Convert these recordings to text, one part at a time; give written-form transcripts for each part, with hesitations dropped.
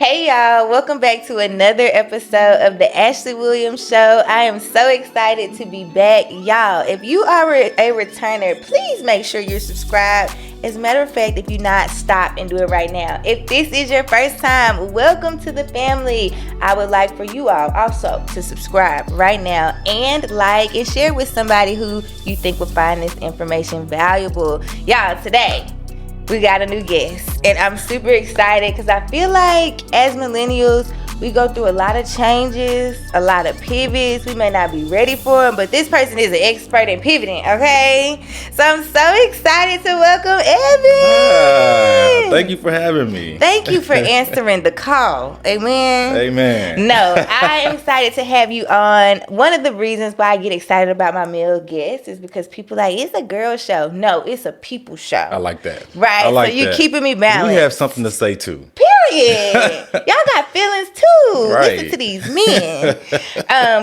Hey y'all, welcome back to another episode of the Ashleigh Williams Show. I am so excited to be back. Y'all, if you are a returner, please make sure you're subscribed. As a matter of fact, if you're not, stop and do it right now. If this is your first time, welcome to the family. I would like for you all also to subscribe right now and like and share with somebody who you think will find this information valuable. Y'all, today we got a new guest, and I'm super excited because I feel like as millennials, we go through a lot of changes, a lot of pivots. We may not be ready for them, but this person is an expert in pivoting, okay? So I'm so excited to welcome Evan. Thank you for having me. Thank you for answering the call. Amen. Amen. No, I am excited to have you on. One of the reasons why I get excited about my male guests is because people like, it's a girl show. No, it's a people show. I like that. Right. I like so you're that. keeping me balanced. We have something to say too. Period. Y'all got feelings too. Right. Listen to these men.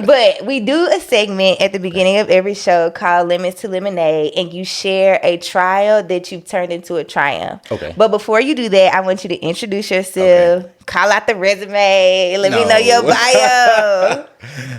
But we do a segment at the beginning of every show called Lemons to Lemonade, and you share a trial that you've turned into a triumph. Okay. But before you do that, I want you to introduce yourself, call out the resume, let me know your bio.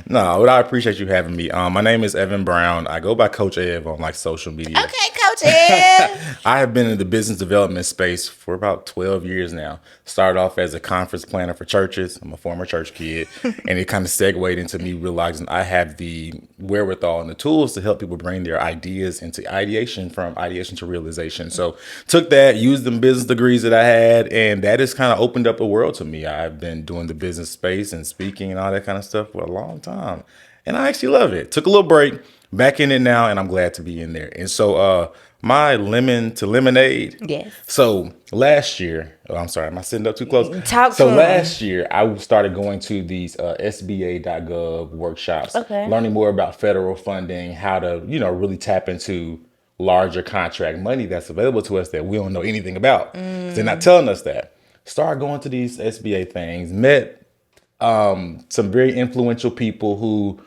No, I appreciate you having me. My name is Evan Brown. I go by Coach Ev on like social media. Okay, Coach Ev. I have been in the business development space for about 12 years now. Started off as a conference planner for churches. I'm a former church kid. And it kind of segued into me realizing I have the wherewithal and the tools to help people bring their ideas into ideation, from ideation to realization. So took that, used them business degrees that I had, and that has kind of opened up a world to me. I've been doing the business space and speaking and all that kind of stuff for a long time. And I actually love it. Took a little break, back in it now, and I'm glad to be in there. And so my lemon to lemonade. Yes. So last year, I'm sorry, am I sitting up too close? So last year, I started going to these SBA.gov workshops, learning more about federal funding, how to, really tap into larger contract money that's available to us that we don't know anything about. 'Cause they're not telling us that. Started going to these SBA things, met some very influential people who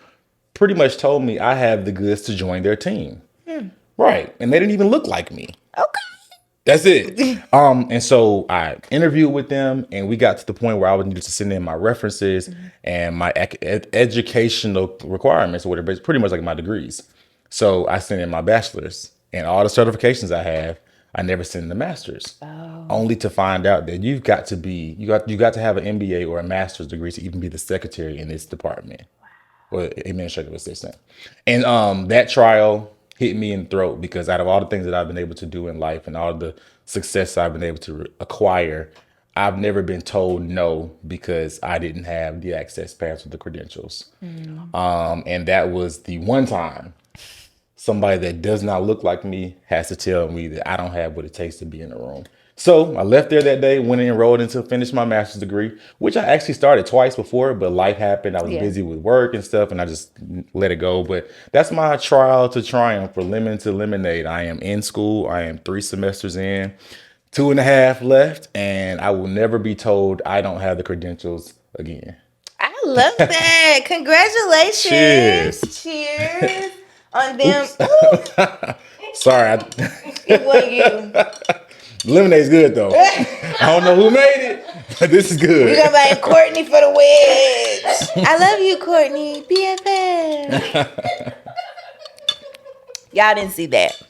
pretty much told me I have the goods to join their team. Right. And they didn't even look like me. Okay. That's it. And so I interviewed with them, and we got to the point where I would need to send in my references and my educational requirements, or whatever. It's pretty much like my degrees. So I sent in my bachelor's, and all the certifications I have, I never sent in the master's. Only to find out that you got to have an MBA or a master's degree to even be the secretary in this department, or administrative assistant. And that trial hit me in the throat, because out of all the things that I've been able to do in life and all the success I've been able to acquire, I've never been told no because I didn't have the access pass with the credentials. And that was the one time somebody that does not look like me has to tell me that I don't have what it takes to be in the room. So I left there that day, went and enrolled into finish my master's degree, which I actually started twice before, but life happened. I was busy with work and stuff, and I just let it go. But that's my trial to triumph for Lemon to Lemonade. I am in school. I am 3 semesters in, 2.5 left, and I will never be told I don't have the credentials again. I love that. Congratulations. Cheers on them. Sorry. It wasn't you. Lemonade's good though. I don't know who made it, but this is good. We're gonna buy Courtney for the wedge. I love you, Courtney. BFF. Y'all didn't see that.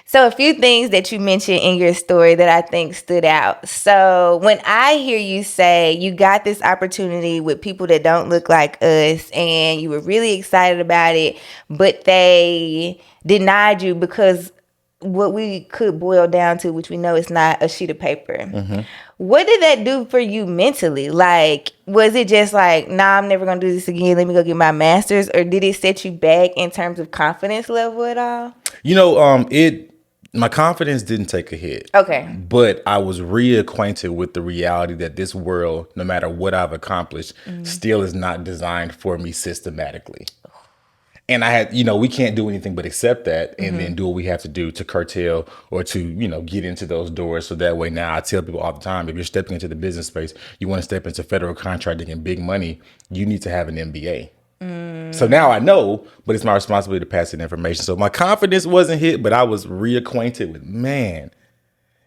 So a few things that you mentioned in your story that I think stood out. So when I hear you say you got this opportunity with people that don't look like us, and you were really excited about it, but they denied you because what we could boil down to, which we know is not a sheet of paper. What did that do for you mentally? Like, was it just like, nah, I'm never going to do this again, let me go get my master's? Or did it set you back in terms of confidence level at all? My confidence didn't take a hit. Okay. But I was reacquainted with the reality that this world, no matter what I've accomplished, still is not designed for me systematically. And I had, we can't do anything but accept that and then do what we have to do to curtail or to, get into those doors. So that way now I tell people all the time, if you're stepping into the business space, you want to step into federal contracting and big money, you need to have an MBA. So now I know, but it's my responsibility to pass that information. So my confidence wasn't hit, but I was reacquainted with, man,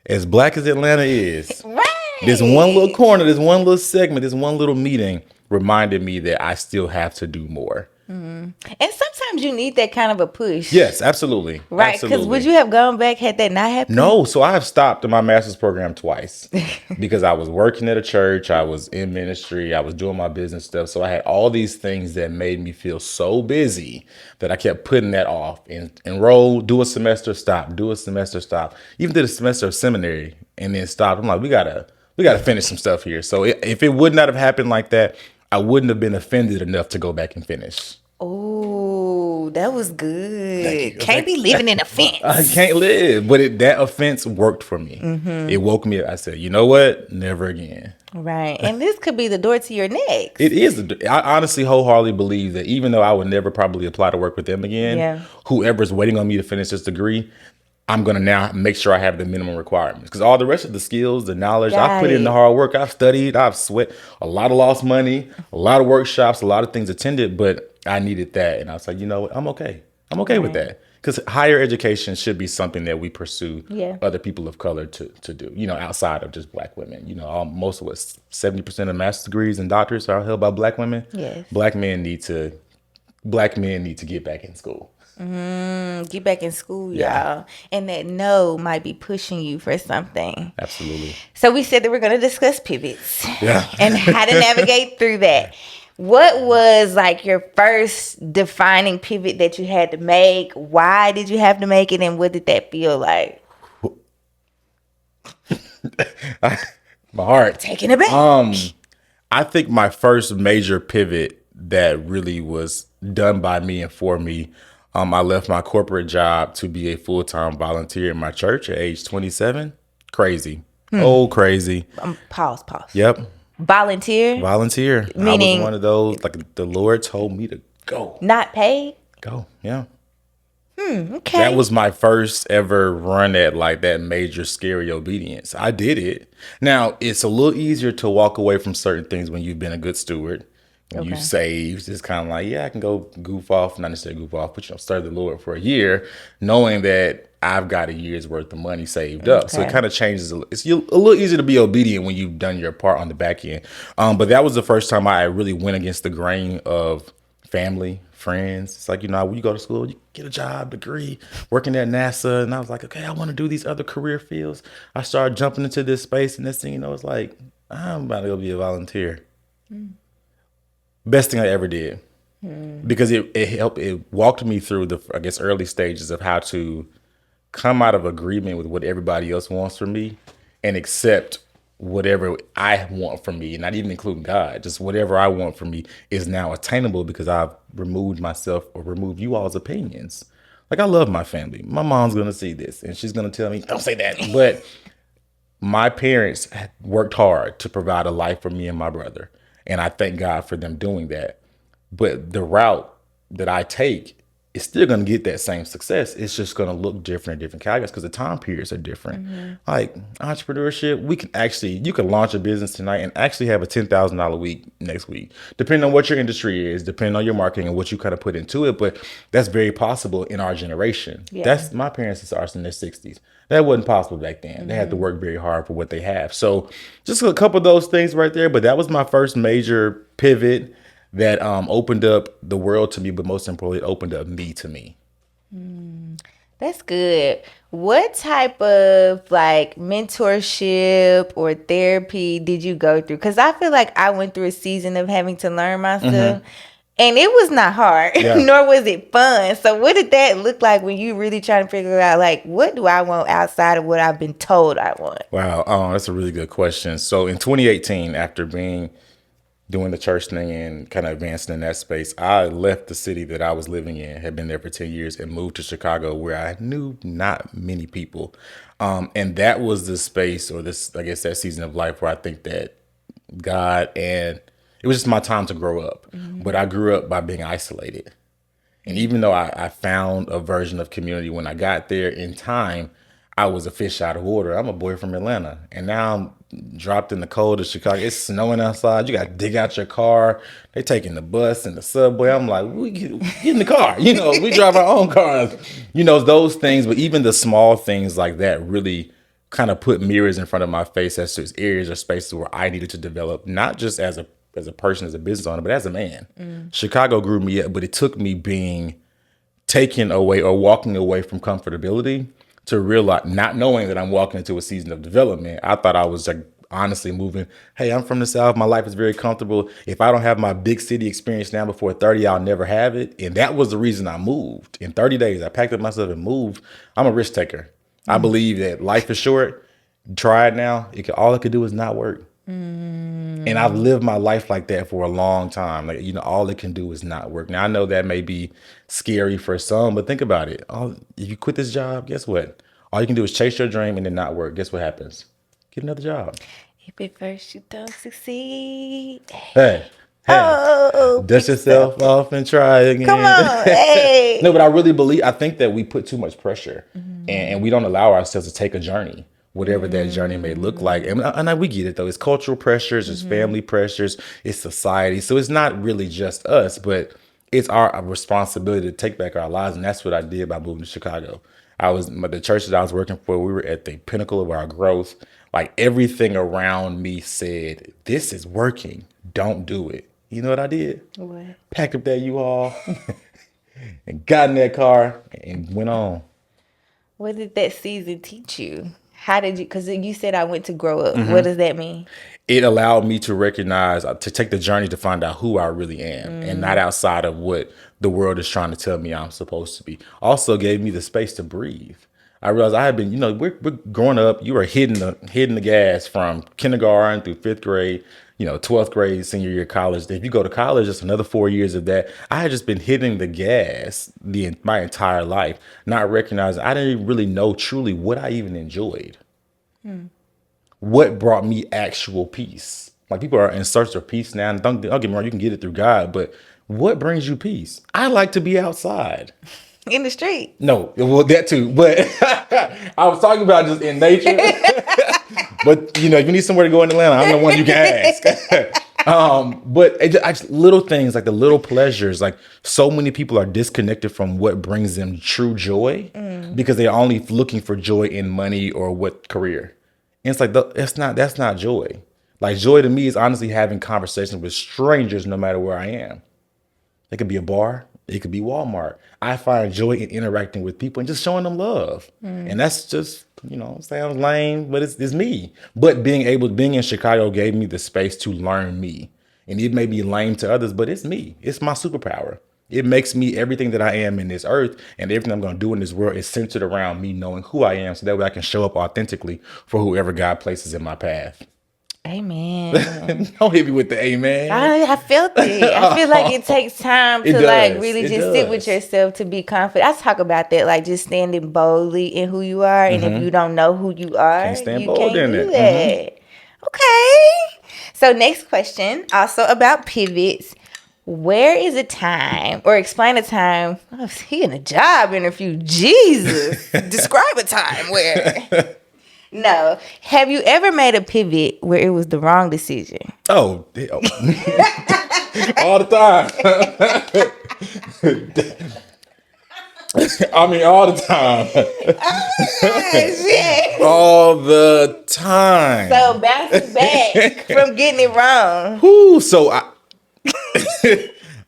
as black as Atlanta is, Right. This one little corner, this one little segment, this one little meeting reminded me that I still have to do more. And sometimes you need that kind of a push. Yes, absolutely. Right, because Absolutely. would you have gone back had that not happened? No, so I have stopped in my master's program twice because I was working at a church, I was in ministry, I was doing my business stuff. So I had all these things that made me feel so busy that I kept putting that off. Enroll, do a semester, stop, do a semester, stop. Even did a semester of seminary and then stopped. I'm like, we gotta finish some stuff here. So if it would not have happened like that, I wouldn't have been offended enough to go back and finish. Oh, that was good. Can't be living in offense. I can't live, but that offense worked for me. It woke me up. I said, you know what? Never again. Right. And this could be the door to your next. It is. I honestly wholeheartedly believe that even though I would never probably apply to work with them again, whoever's waiting on me to finish this degree, I'm going to now make sure I have the minimum requirements because all the rest of the skills, the knowledge, I've put in the hard work. I've studied, I've sweat, a lot of lost money, a lot of workshops, a lot of things attended, but I needed that. And I was like, you know what? I'm okay. I'm okay with that. Because higher education should be something that we pursue other people of color to do, outside of just black women. Most of 70% of master's degrees and doctorates are held by black women. Yes. Black men need to get back in school. Get back in school, y'all. And that no might be pushing you for something. Absolutely. So we said that we're going to discuss pivots Yeah. and how to navigate through that. What was like your first defining pivot that you had to make? Why did you have to make it? And what did that feel like? My heart. Taking it back. I think my first major pivot that really was done by me and for me, I left my corporate job to be a full-time volunteer in my church at age 27. Crazy. Oh, crazy. Pause. Yep. Volunteer? I Meaning, was one of those, like the Lord told me to go. Not paid? Go, yeah. Okay. That was my first ever run at like that major scary obedience. I did it. Now, it's a little easier to walk away from certain things when you've been a good steward. When you save, it's kind of like, I can go goof off, not necessarily goof off, but serve the Lord for a year, knowing that I've got a year's worth of money saved up. So it kind of changes. It's a little easier to be obedient when you've done your part on the back end. But that was the first time I really went against the grain of family, friends. It's like, when you go to school, you get a job, degree, working at NASA. And I was like, okay, I want to do these other career fields. I started jumping into this space. And this thing, it's like, I'm about to go be a volunteer. Best thing I ever did. Because it helped, it walked me through the, early stages of how to come out of agreement with what everybody else wants from me and accept whatever I want from me, and not even including God, just whatever I want from me is now attainable because I've removed myself or removed you all's opinions. Like, I love my family. My mom's going to see this and she's going to tell me, don't say that. But my parents worked hard to provide a life for me and my brother. And I thank God for them doing that. But the route that I take is still going to get that same success. It's just going to look different in different categories because the time periods are different. Like entrepreneurship, you can launch a business tonight and actually have a $10,000 week next week, depending on what your industry is, depending on your marketing and what you kind of put into it. But that's very possible in our generation. That's my parents are in their 60s. That wasn't possible back then. They had to work very hard for what they have. So just a couple of those things right there. But that was my first major pivot that opened up the world to me, but most importantly, it opened up me to me. That's good. What type of like mentorship or therapy did you go through? Because I feel like I went through a season of having to learn myself. And it was not hard, nor was it fun. So what did that look like when you really trying to figure out, like, what do I want outside of what I've been told I want? Wow, that's a really good question. So in 2018, after doing the church thing and kind of advancing in that space, I left the city that I was living in, had been there for 10 years, and moved to Chicago, where I knew not many people. And that was the space, or this, I guess, that season of life where I think that God and it was just my time to grow up. But I grew up by being isolated. And even though I found a version of community when I got there in time, I was a fish out of water. I'm a boy from Atlanta. And now I'm dropped in the cold of Chicago. It's snowing outside. You got to dig out your car. They taking the bus and the subway. I'm like, we get in the car. We drive our own cars. Those things. But even the small things like that really kind of put mirrors in front of my face as to areas or spaces where I needed to develop, not just as a person, as a business owner, but as a man. Chicago grew me up, but it took me being taken away or walking away from comfortability to realize, not knowing that I'm walking into a season of development. I thought I was like honestly moving. Hey, I'm from the South. My life is very comfortable. If I don't have my big city experience now before 30, I'll never have it. And that was the reason I moved. In 30 days, I packed up myself and moved. I'm a risk taker. I believe that life is short. Try it now. All it could do is not work. And I've lived my life like that for a long time. Like, all it can do is not work. Now, I know that may be scary for some, but think about it. If you quit this job, guess what? All you can do is chase your dream and then not work. Guess what happens? Get another job. If at first you don't succeed. Hey, dust yourself off and try again. Come on, hey. No, but I think that we put too much pressure and we don't allow ourselves to take a journey, whatever that journey may look like. And we get it, though. It's cultural pressures, it's family pressures, it's society. So it's not really just us, but it's our responsibility to take back our lives. And that's what I did by moving to Chicago. The church that I was working for, we were at the pinnacle of our growth. Like, everything around me said, this is working. Don't do it. You know what I did? What? Packed up that U-Haul and got in that car and went on. What did that season teach you? How did you, because you said I went to grow up. What does that mean? It allowed me to recognize, to take the journey to find out who I really am and not outside of what the world is trying to tell me I'm supposed to be. Also gave me the space to breathe. I realized I had been, we're growing up, you were hitting the gas from kindergarten through 5th grade, 12th grade, senior year of college. If you go to college, it's another 4 years of that. I had just been hitting the gas my entire life, not recognizing I didn't even really know truly what I even enjoyed. What brought me actual peace? Like, people are in search of peace now. And don't get me wrong, you can get it through God, but what brings you peace? I like to be outside. In the street. No, well, that too. But I was talking about just in nature. But, if you need somewhere to go in Atlanta, I'm the one you can ask. But just little things, like the little pleasures, like so many people are disconnected from what brings them true joy because they're only looking for joy in money or what career. And it's like, that's not joy. Like, joy to me is honestly having conversations with strangers no matter where I am. It could be a bar. It could be Walmart. I find joy in interacting with people and just showing them love. And that's just, sounds lame, but it's me. But being in Chicago gave me the space to learn me. And it may be lame to others, but it's me. It's my superpower. It makes me everything that I am in this earth, and everything I'm going to do in this world is centered around me knowing who I am, so that way I can show up authentically for whoever God places in my path. Amen. Don't hit me with the amen. I felt it. I feel like it takes time to really sit with yourself to be confident. I talk about that, like just standing boldly in who you are. And if you don't know who you are, you can't do that. Okay. So next question, also about pivots. Where is a time, or explain a time, he in a job interview, Jesus. Describe a time where... No. Have you ever made a pivot where it was the wrong decision? Oh, all the time. I mean, all the time. All the time. So bouncing back from getting it wrong. Whew, so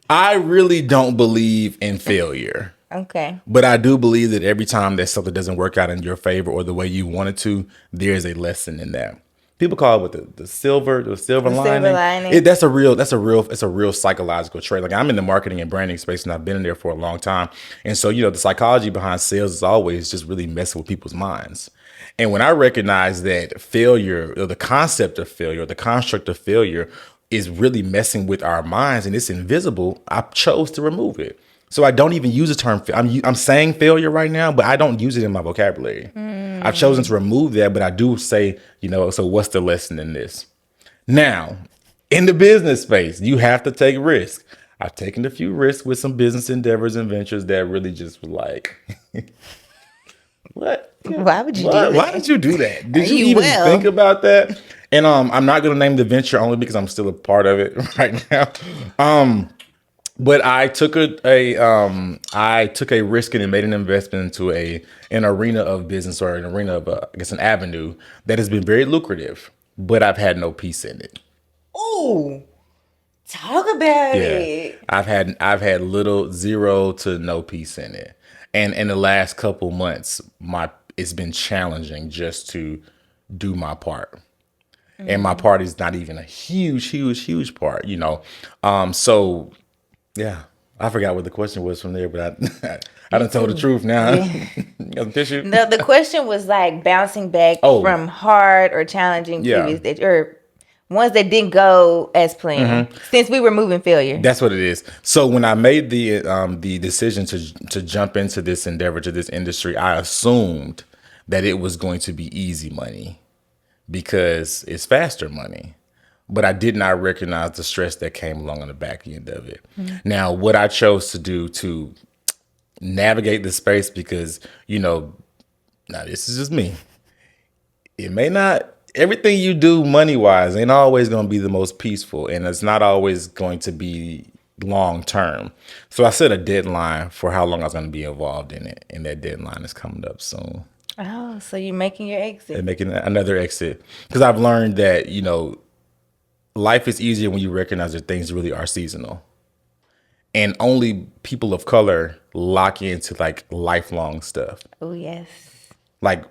I really don't believe in failure. Okay. But I do believe that every time that something doesn't work out in your favor or the way you want it to, there's a lesson in that. People call it the silver lining. Silver lining. It's a real psychological trait. Like, I'm in the marketing and branding space, and I've been in there for a long time. And so, the psychology behind sales is always just really messing with people's minds. And when I recognize that failure, or the concept of failure, or the construct of failure is really messing with our minds and it's invisible, I chose to remove it. So I don't even use the term. I'm saying failure right now, but I don't use it in my vocabulary. I've chosen to remove that, but I do say, so what's the lesson in this? Now, in the business space, you have to take risks. I've taken a few risks with some business endeavors and ventures that really just were like, what? Why would you do that? Why did you do that? Did you even think about that? And I'm not going to name the venture only because I'm still a part of it right now. But I took I took a risk and made an investment into an arena of business, or an arena of I guess an avenue that has been very lucrative, but I've had no peace in it. Ooh, talk about Yeah, it. I've had little, zero to no peace in it, and in the last couple months, my it's been challenging just to do my part, and my part is not even a huge part, you know. So yeah, I forgot what the question was from there, but I done told the truth now. Yeah. You got a tissue? No, the question was like bouncing back Oh, from hard or challenging yeah. periods that, or ones that didn't go as planned. Since we were moving failure. That's what it is. So when I made the decision to jump into this endeavor, to this industry, I assumed that it was going to be easy money because it's faster money. But I did not recognize the stress that came along on the back end of it. Now, what I chose to do to navigate the space, because now this is just me. It may not, everything you do money wise ain't always going to be the most peaceful, and it's not always going to be long term. So I set a deadline for how long I was going to be involved in it, and that deadline is coming up soon. Oh, so you're making your exit. And making another exit, because I've learned that life is easier when you recognize that things really are seasonal, and only people of color lock into like lifelong stuff. Oh, yes. Like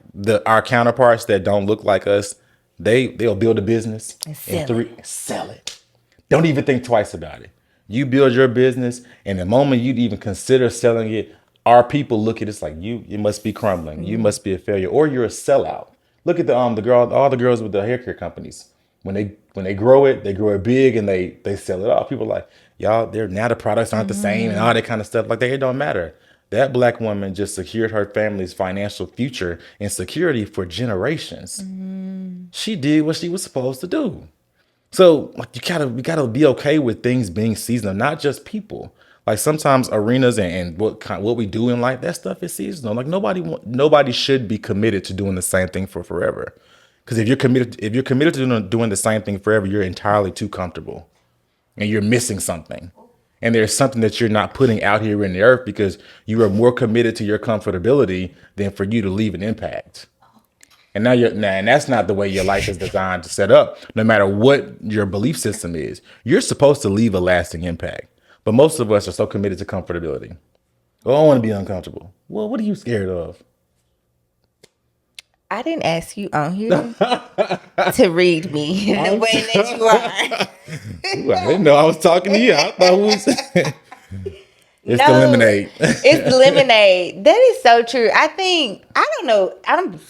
our counterparts that don't look like us, they'll build a business And sell sell it. Don't even think twice about it. You build your business, and the moment you'd even consider selling it, our people look at it like you must be crumbling. You must be a failure, or you're a sellout. Look at all the girls with the hair care companies. When they grow it big, and they sell it off. People are like, y'all, the products aren't the same, and all that kind of stuff. Like that, it don't matter. That black woman just secured her family's financial future and security for generations. She did what she was supposed to do. So like we gotta be okay with things being seasonal, not just people. Like sometimes arenas and what we do in life, that stuff is seasonal. Like nobody should be committed to doing the same thing for forever. Because if you're committed to doing the same thing forever, you're entirely too comfortable, and you're missing something. And there's something that you're not putting out here in the earth, because you are more committed to your comfortability than for you to leave an impact. And and that's not the way your life is designed to set up. No matter what your belief system is, you're supposed to leave a lasting impact. But most of us are so committed to comfortability. Oh, I don't want to be uncomfortable. Well, what are you scared of? I didn't ask you on here to read me the way that you are. Ooh, I didn't know I was talking to you. I thought we was. It's the No, lemonade. It's the lemonade. That is so true. I don't know.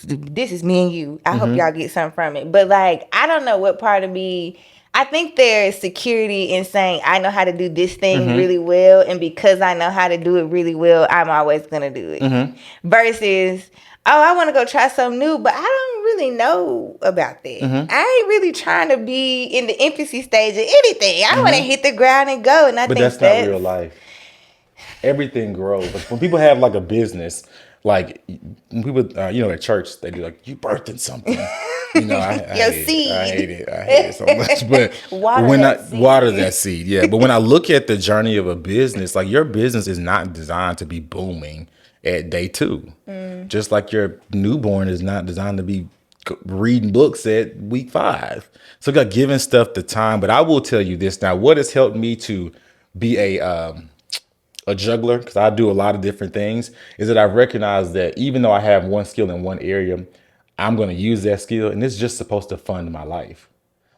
This is me and you. I hope y'all get something from it. But like, I don't know what part of me. I think there is security in saying I know how to do this thing really well, and because I know how to do it really well, I'm always gonna do it. Versus, oh, I want to go try something new, but I don't really know about that. I ain't really trying to be in the infancy stage of anything. I want to hit the ground and go. And I But think that's not real life. Everything grows. Like when people have like a business, like when people, at church, they do like, you birthing something. I Your hate seed. it. I hate it. I hate it so much. But Water water that seed, yeah. But when I look at the journey of a business, like your business is not designed to be booming at day 2. Just like your newborn is not designed to be reading books at week 5. So got giving stuff the time. But I will tell you this now, what has helped me to be a juggler, because I do a lot of different things, is that I've recognized that even though I have one skill in one area, I'm going to use that skill, and it's just supposed to fund my life.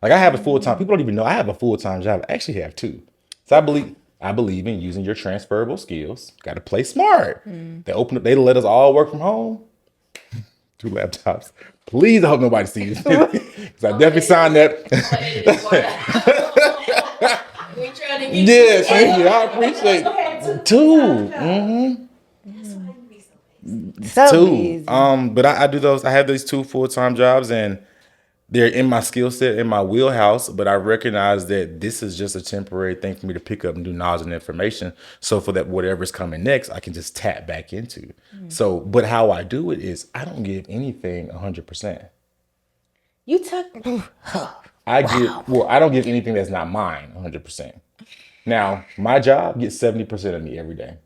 Like I have a full-time, people don't even know I have a full-time job. I actually have 2. So I believe in using your transferable skills. Got to play smart. They let us all work from home. 2 laptops. Please, I hope nobody sees this. Because I definitely signed that. We trying to get Yes, thank you. I appreciate it. 2. So 2. busy. But I do those. I have these 2 full-time jobs, and they're in my skill set, in my wheelhouse. But I recognize that this is just a temporary thing for me to pick up and do knowledge and information. So for that, whatever's coming next, I can just tap back into. So, but how I do it is I don't give anything 100%. You took. I don't give anything that's not mine 100%. Now, my job gets 70% of me every day.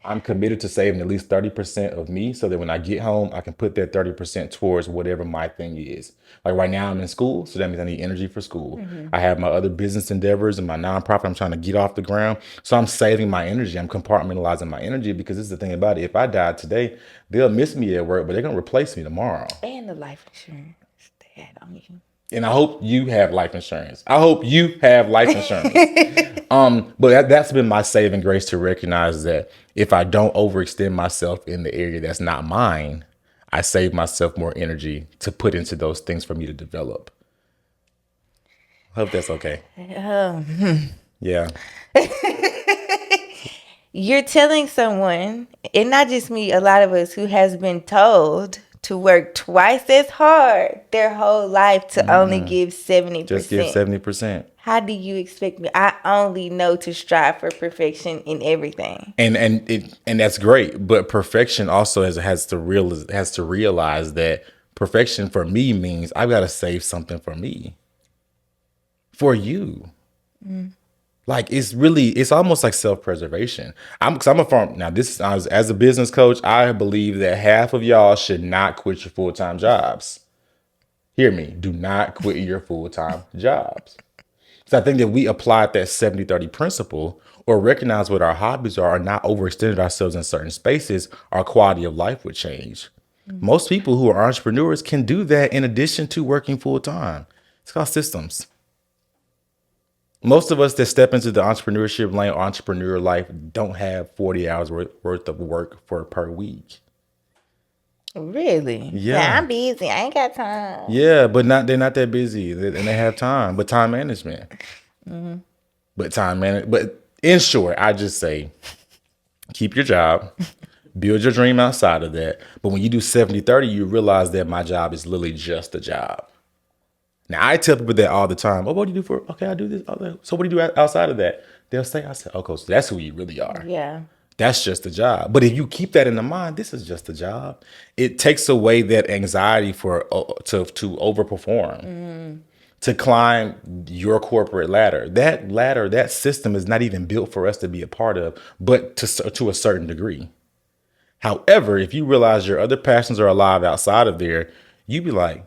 I'm committed to saving at least 30% of me so that when I get home, I can put that 30% towards whatever my thing is. Like right now, I'm in school, so that means I need energy for school. I have my other business endeavors and my nonprofit I'm trying to get off the ground. So I'm saving my energy. I'm compartmentalizing my energy because this is the thing about it. If I die today, they'll miss me at work, but they're going to replace me tomorrow. And the life insurance they had on you. And I hope you have life insurance. I hope you have life insurance. But that's been my saving grace to recognize that if I don't overextend myself in the area that's not mine, I save myself more energy to put into those things for me to develop. I hope that's okay. Yeah. You're telling someone, and not just me, a lot of us who has been told to work twice as hard their whole life to only give 70%. Just give 70%. How do you expect me? I only know to strive for perfection in everything. And that's great, but perfection also has to realize that perfection for me means I've got to save something for me. For you. Like it's almost like self-preservation. I'm a farm now. As a business coach, I believe that half of y'all should not quit your full-time jobs. Hear me, do not quit your full-time jobs. So I think that we applied that 70-30 principle or recognize what our hobbies are and not overextended ourselves in certain spaces, our quality of life would change. Most people who are entrepreneurs can do that in addition to working full-time. It's called systems. Most of us that step into the entrepreneurship lane or entrepreneur life don't have 40 hours worth of work per week. Really? Yeah. I'm busy. I ain't got time. Yeah, but they're not that busy and they have time, but time management. But in short, I just say, keep your job, build your dream outside of that. But when you do 70-30, you realize that my job is literally just a job. Now, I tell people that all the time. Oh, what do you do for? Okay, I do this. So what do you do outside of that? They'll say, I said, okay, so that's who you really are. Yeah. That's just a job. But if you keep that in the mind, this is just a job. It takes away that anxiety to overperform, to climb your corporate ladder. That system is not even built for us to be a part of, but to a certain degree. However, if you realize your other passions are alive outside of there, you be like,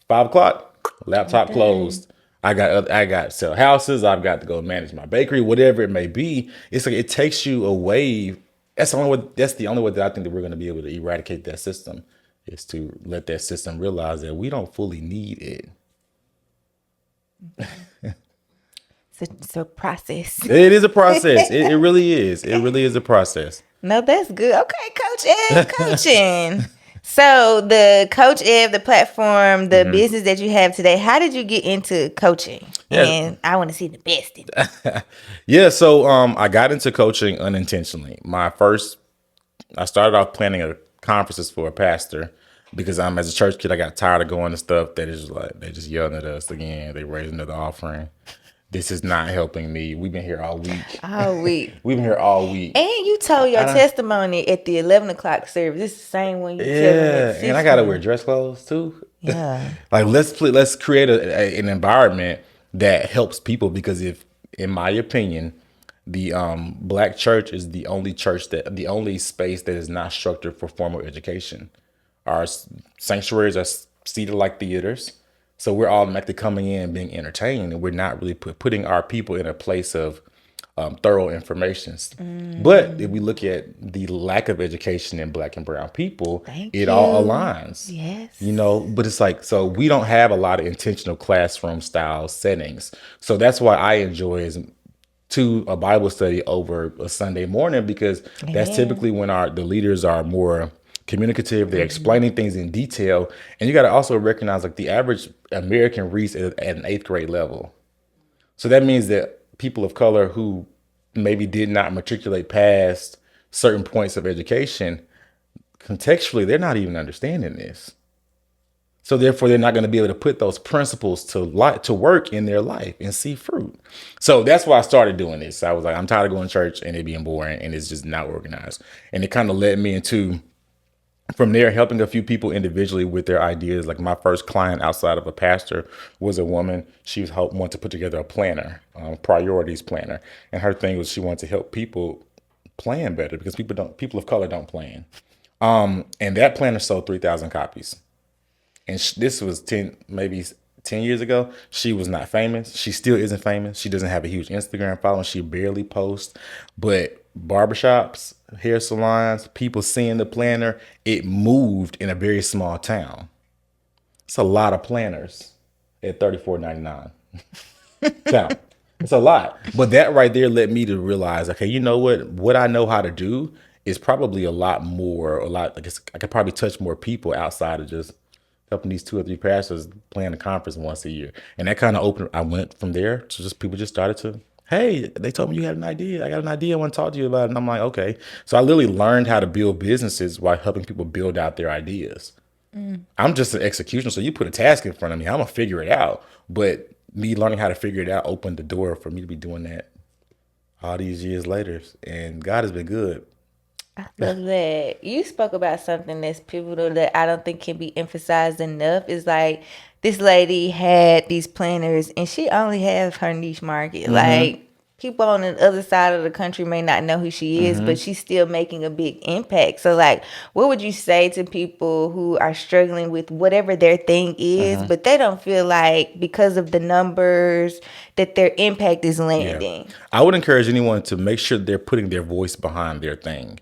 5:00. Laptop closed. I got sell houses. I've got to go manage my bakery, whatever it may be. It's like it takes you away. That's the only way that I think that we're going to be able to eradicate that system is to let that system realize that we don't fully need it. It's a process. It is a process. It really is. It really is a process. No, that's good. Okay, Coach Ed, coaching. So the Coach Ed, the platform, the business that you have today, how did you get into coaching? Yeah. And I want to see the best in it. Yeah, so I got into coaching unintentionally. I started off planning conferences for a pastor because as a church kid, I got tired of going to stuff that is like they just yelling at us again. They raise another offering. This is not helping me. We've been here all week. All week. We've been here all week. And you told your testimony at the 11 o'clock service. This is the same one you tell Yeah, at and I gotta wear dress clothes too. Yeah. Like let's create an environment that helps people because if, in my opinion, the Black church is the only space that is not structured for formal education. Our sanctuaries are seated like theaters. So we're automatically coming in and being entertained, and we're not really putting our people in a place of thorough information. But if we look at the lack of education in Black and brown people, all aligns. Yes. But it's like, so we don't have a lot of intentional classroom style settings. So that's why I enjoy a Bible study over a Sunday morning, because that's typically when the leaders are more communicative. They're explaining things in detail. And you got to also recognize like the average American reads at an 8th grade level. So that means that people of color who maybe did not matriculate past certain points of education, contextually, they're not even understanding this. So therefore, they're not going to be able to put those principles to work in their life and see fruit. So that's why I started doing this. I was like, I'm tired of going to church and it being boring and it's just not organized. And it kind of led me into From there, helping a few people individually with their ideas. Like my first client outside of a pastor was a woman. She was wanted to put together a planner, priorities planner, and her thing was she wanted to help people plan better because people of color don't plan. And that planner sold 3,000 copies. And this was 10 years ago. She was not famous. She still isn't famous. She doesn't have a huge Instagram following. She barely posts. But barbershops, hair salons, people seeing the planner, it moved in a very small town. It's a lot of planners at $34.99. Town. It's a lot. But that right there led me to realize, okay, you know what I know how to do is probably I could probably touch more people outside of just helping these 2 or 3 pastors plan a conference once a year. And that kind of opened, I went from there to just people just started to, hey, they told me you had an idea. I got an idea I want to talk to you about it. And I'm like, okay. So I literally learned how to build businesses while helping people build out their ideas. I'm just an executioner. So you put a task in front of me, I'm going to figure it out. But me learning how to figure it out opened the door for me to be doing that all these years later. And God has been good. I love that. You spoke about something that's pivotal that I don't think can be emphasized enough. Is like this lady had these planners and she only has her niche market. Like people on the other side of the country may not know who she is, but she's still making a big impact. So like, what would you say to people who are struggling with whatever their thing is, but they don't feel like because of the numbers that their impact is landing? Yeah. I would encourage anyone to make sure they're putting their voice behind their thing.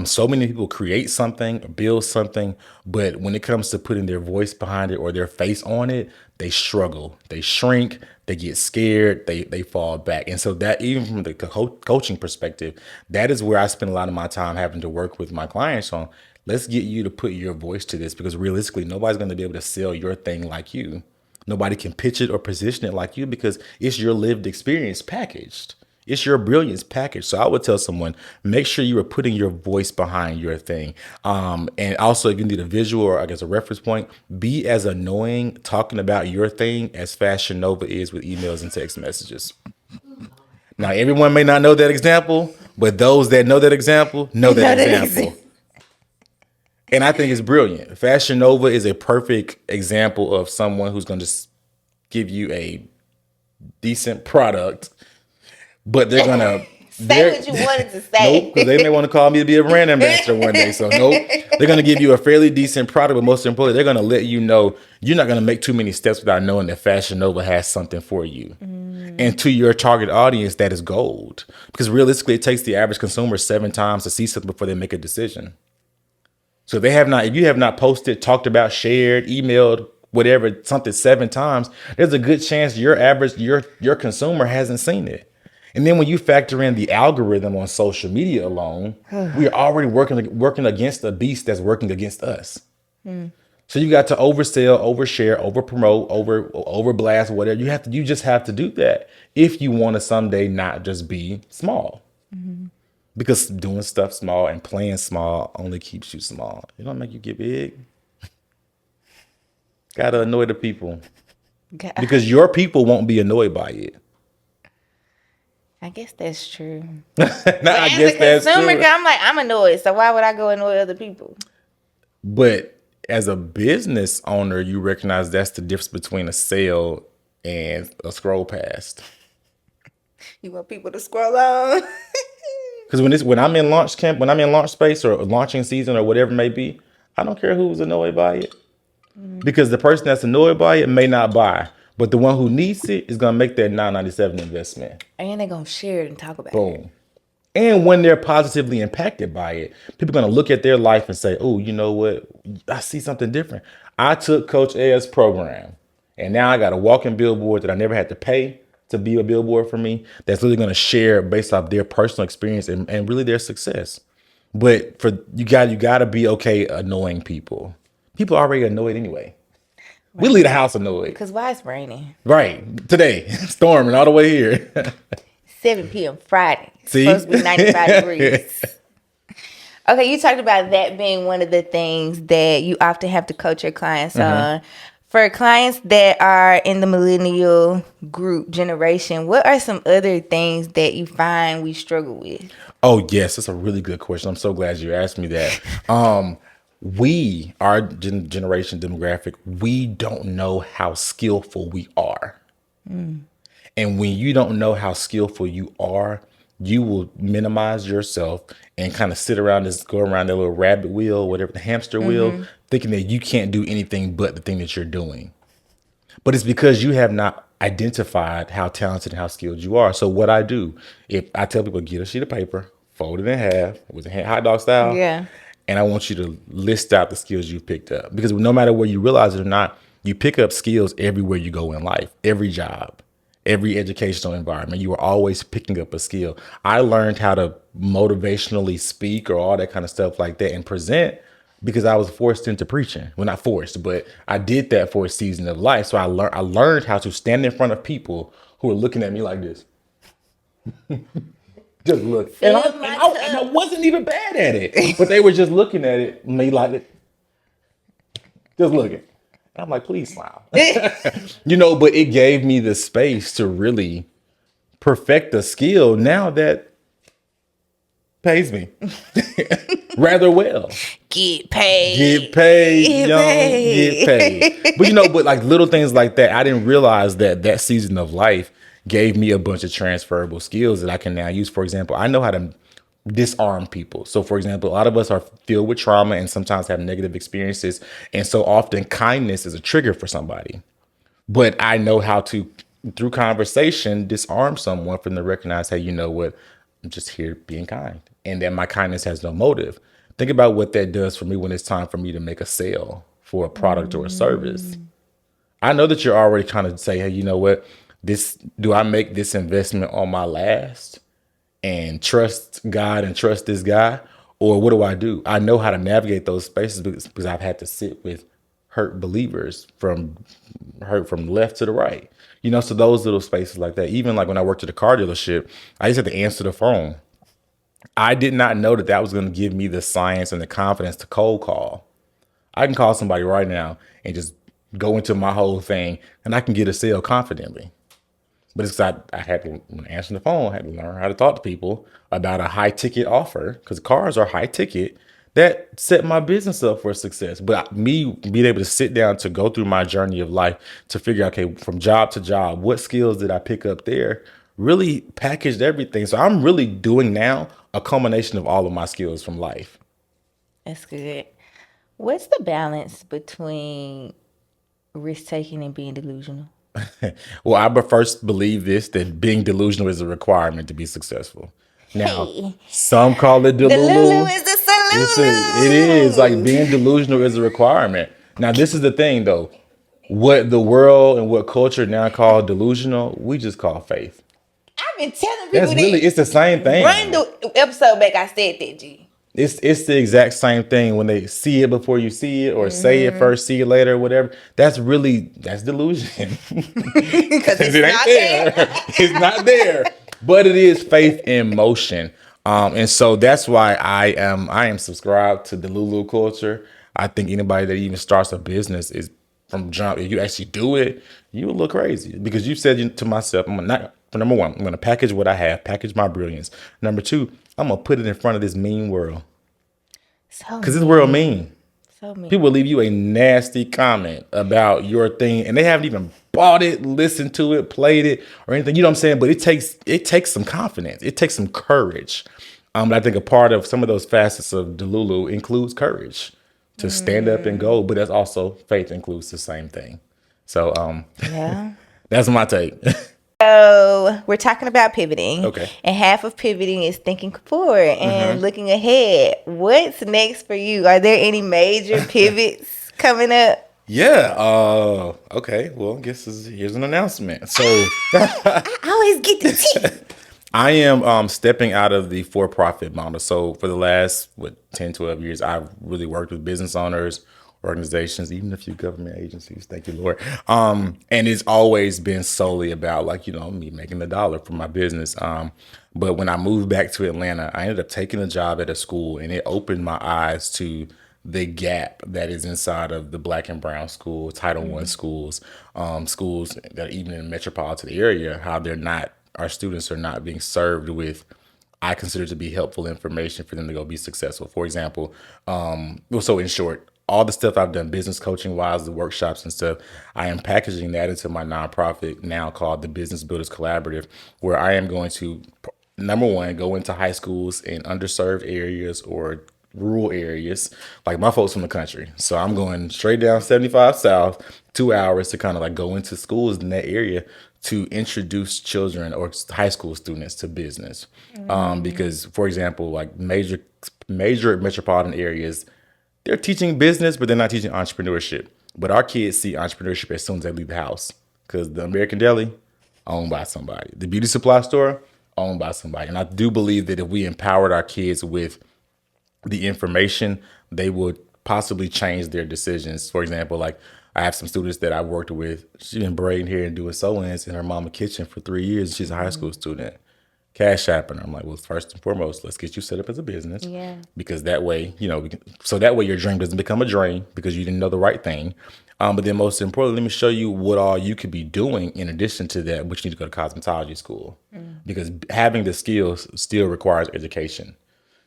So many people create something, build something, but when it comes to putting their voice behind it or their face on it, they struggle, they shrink, they get scared, they fall back. And so that, even from the coaching perspective, that is where I spend a lot of my time having to work with my clients on. Let's get you to put your voice to this, because realistically, nobody's going to be able to sell your thing like you. Nobody can pitch it or position it like you because it's your lived experience packaged. It's your brilliance package. So I would tell someone, make sure you are putting your voice behind your thing. And also, if you need a visual or I guess a reference point, be as annoying talking about your thing as Fashion Nova is with emails and text messages. Now, everyone may not know that example, but those that know that example know that example. And I think it's brilliant. Fashion Nova is a perfect example of someone who's going to just give you a decent product, but they're going to Say what you wanted to say. Nope, because they may want to call me to be a brand ambassador one day. So nope, they're going to give you a fairly decent product, but most importantly, they're going to let you know you're not going to make too many steps without knowing that Fashion Nova has something for you. And to your target audience, that is gold. Because realistically, it takes the average consumer 7 times to see something before they make a decision. So if you have not posted, talked about, shared, emailed, whatever, something 7 times, there's a good chance your consumer hasn't seen it. And then when you factor in the algorithm on social media alone, we are already working against a beast that's working against us. So you got to oversell, overshare, overpromote, overblast, whatever. You just have to do that if you want to someday not just be small. Because doing stuff small and playing small only keeps you small. It don't make you get big. Gotta annoy the people. Because your people won't be annoyed by it. I guess that's true. That's true. I'm annoyed, so why would I go annoy other people? But as a business owner, you recognize that's the difference between a sale and a scroll past. You want people to scroll on? Because when I'm in launch space or launching season or whatever it may be, I don't care who's annoyed by it. Because the person that's annoyed by it may not buy. But the one who needs it is going to make that $9.97 investment. And they're going to share it and talk about it. Boom. And when they're positively impacted by it, people are going to look at their life and say, oh, you know what? I see something different. I took Coach Ed's program, and now I got a walking billboard that I never had to pay to be a billboard for me. That's really going to share based off their personal experience and really their success. But you got to be okay annoying people. People are already annoyed anyway. We leave the house annoyed. Because why it's raining? Right. Today. Storming all the way here. 7 p.m. Friday. See? Supposed to be 95 degrees. Okay, you talked about that being one of the things that you often have to coach your clients on. For clients that are in the millennial group generation, what are some other things that you find we struggle with? Oh, yes. That's a really good question. I'm so glad you asked me that. our generation demographic, we don't know how skillful we are. And when you don't know how skillful you are, you will minimize yourself and kind of go around that little rabbit wheel, whatever, the hamster wheel, thinking that you can't do anything but the thing that you're doing. But it's because you have not identified how talented and how skilled you are. So what I do, if I tell people, get a sheet of paper, fold it in half with a hot dog style, Yeah. and I want you to list out the skills you've picked up. Because no matter where you realize it or not, you pick up skills everywhere you go in life, every job, every educational environment. You are always picking up a skill. I learned how to motivationally speak or all that kind of stuff like that and present because I was forced into preaching. Well, not forced, but I did that for a season of life. So I learned how to stand in front of people who are looking at me like this. Just look. And I wasn't even bad at it. But they were just looking at me like it. Just looking. And I'm like, please smile. But it gave me the space to really perfect a skill now that pays me rather well. Get paid. Get paid, get paid. But like little things like that, I didn't realize that season of life gave me a bunch of transferable skills that I can now use. For example, I know how to disarm people. So for example, a lot of us are filled with trauma and sometimes have negative experiences. And so often kindness is a trigger for somebody. But I know how to, through conversation, disarm someone from to recognize, hey, you know what? I'm just here being kind. And that my kindness has no motive. Think about what that does for me when it's time for me to make a sale for a product or a service. I know that you're already trying to say, hey, you know what? Do I make this investment on my last and trust God and trust this guy? Or what do? I know how to navigate those spaces because I've had to sit with hurt believers from left to the right. So those little spaces like that. Even like when I worked at a car dealership, I used to have to answer the phone. I did not know that was going to give me the science and the confidence to cold call. I can call somebody right now and just go into my whole thing and I can get a sale confidently. But it's because I had to, when answering the phone, I had to learn how to talk to people about a high ticket offer because cars are high ticket. That set my business up for success. But me being able to sit down to go through my journey of life to figure out, okay, from job to job, what skills did I pick up there? Really packaged everything. So I'm really doing now a culmination of all of my skills from life. That's good. What's the balance between risk taking and being delusional? Well, I first believe that being delusional is a requirement to be successful. Now, some call it Delulu. Delulu is the solution. It is like being delusional is a requirement. Now, this is the thing though. What the world and what culture now call delusional, we just call faith. I've been telling people it's the same thing. Run the episode back, I said that, G. It's the exact same thing when they see it before you see it or say it first, see it later, or whatever. That's delusion. Because it ain't there. It's not there. But it is faith in motion. And so that's why I am subscribed to the Lulu culture. I think anybody that even starts a business is from jump. If you actually do it, you will look crazy because you said to myself, number one, I'm going to package what I have, package my brilliance. Number two, I'm going to put it in front of this mean world. Because this world mean. So mean. People will leave you a nasty comment about your thing and they haven't even bought it, listened to it, played it or anything. You know what I'm saying? But it takes some confidence. It takes some courage. I think a part of some of those facets of Delulu includes courage to stand up and go. But that's also faith includes the same thing. So yeah, that's my take. So we're talking about pivoting. Okay. And half of pivoting is thinking forward and looking ahead. What's next for you? Are there any major pivots coming up? Yeah. Okay. Well, I guess here's an announcement. So I always get the tea. I am stepping out of the for-profit model. So for the last 10, 12 years, I've really worked with business owners, organizations, even a few government agencies. Thank you, Lord. And it's always been solely about me making a dollar for my business. But when I moved back to Atlanta, I ended up taking a job at a school and it opened my eyes to the gap that is inside of the Black and brown school, Title I schools, schools that even in the metropolitan area, how our students are not being served with I consider to be helpful information for them to go be successful. For example, so in short, all the stuff I've done business coaching wise, the workshops and stuff, I am packaging that into my nonprofit now called the Business Builders Collaborative, where I am going to, number one, go into high schools in underserved areas or rural areas, like my folks from the country. So I'm going straight down 75 South, 2 hours to kind of like go into schools in that area to introduce children or high school students to business. Because, for example, like major metropolitan areas, they're teaching business, but they're not teaching entrepreneurship. But our kids see entrepreneurship as soon as they leave the house, because the American Deli, owned by somebody. The beauty supply store, owned by somebody. And I do believe that if we empowered our kids with the information, they would possibly change their decisions. For example, like I have some students that I worked with. She's been braiding hair and doing sew-ins in her mama kitchen for 3 years. She's a high school student. Cash apping. I'm like, well, first and foremost, let's get you set up as a business. Yeah. Because that way, so that way your dream doesn't become a dream because you didn't know the right thing. But then most importantly, let me show you what all you could be doing in addition to that, which you need to go to cosmetology school. Because having the skills still requires education.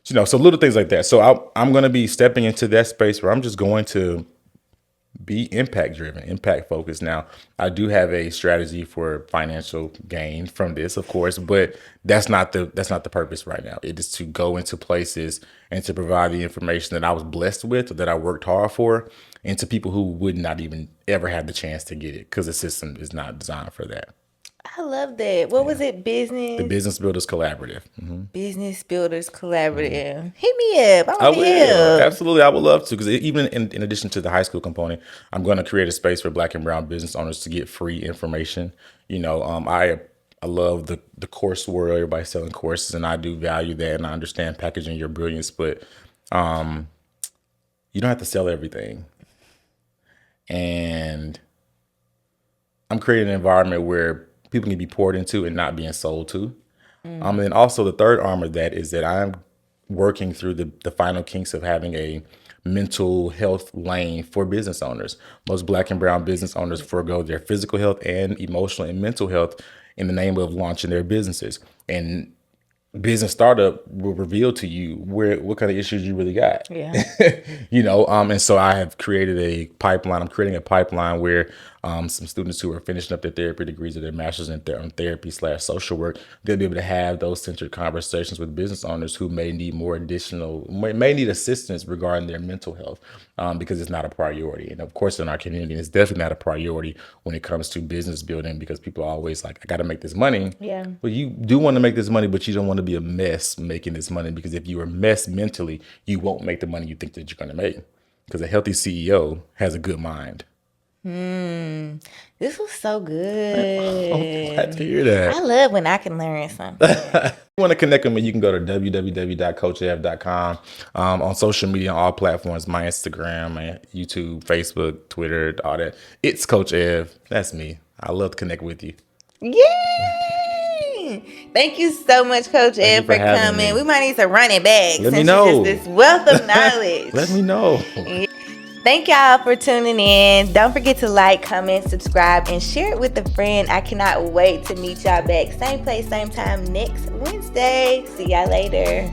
So little things like that. So I'm going to be stepping into that space where I'm just going to be impact driven, impact focused. Now, I do have a strategy for financial gain from this, of course, but that's not the purpose right now. It is to go into places and to provide the information that I was blessed with, or that I worked hard for, and to people who would not even ever have the chance to get it because the system is not designed for that. I love that. What was it? The Business Builders Collaborative. Business Builders Collaborative. Hit me up. I will. Absolutely. I would love to, because even in addition to the high school component, I'm going to create a space for Black and brown business owners to get free information. I love the course world. Everybody's selling courses, and I do value that, and I understand packaging your brilliance, but you don't have to sell everything. And I'm creating an environment where people can be poured into and not being sold to. And then also the third arm of that is that I'm working through the final kinks of having a mental health lane for business owners. Most Black and brown business owners forego their physical health and emotional and mental health in the name of launching their businesses. And business startup will reveal to you what kind of issues you really got. Yeah. And so I have created a pipeline. I'm creating a pipeline where some students who are finishing up their therapy degrees or their master's in therapy/social work, they'll be able to have those centered conversations with business owners who may need may need assistance regarding their mental health, because it's not a priority. And of course, in our community, it's definitely not a priority when it comes to business building, because people are always like, I got to make this money. Yeah. But you do want to make this money, but you don't want to be a mess making this money, because if you're a mess mentally, you won't make the money you think that you're going to make, because a healthy CEO has a good mind. This was so good. I'm glad to hear that. I love when I can learn something. If you want to connect with me, you can go to www.coachev.com. On social media, on all platforms, my Instagram, my YouTube, Facebook, Twitter, all that. It's Coach Ev. That's me. I love to connect with you. Yay! Thank you so much, Coach Ed, for coming. We might need to run it back. Let me know. This wealth of knowledge. Let me know. Thank y'all for tuning in. Don't forget to like, comment, subscribe, and share it with a friend. I cannot wait to meet y'all back. Same place, same time next Wednesday. See y'all later.